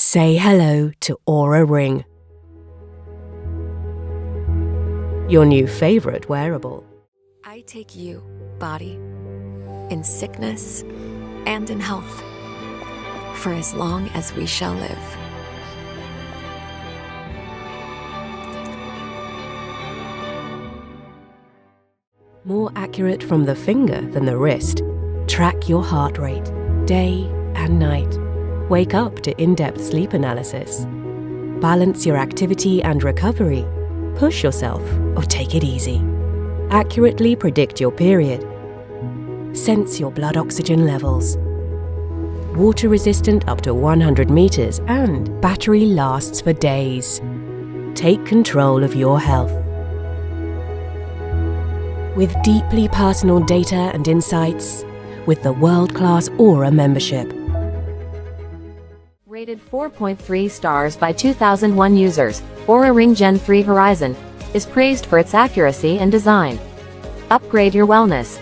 Say hello to Oura Ring, your new favorite wearable. I take you, body, in sickness and in health, for as long as we shall live. More accurate from the finger than the wrist. Track your heart rate, day and night. Wake up to in-depth sleep analysis. Balance your activity and recovery. Push yourself or take it easy. Accurately predict your period. Sense your blood oxygen levels. Water resistant up to 100 meters and battery lasts for days. Take control of your health. With deeply personal data and insights, with the world-class Oura membership. Rated 4.3 stars by 2001 users, Oura Ring Gen3 Horizon is praised for its accuracy and design. Upgrade your wellness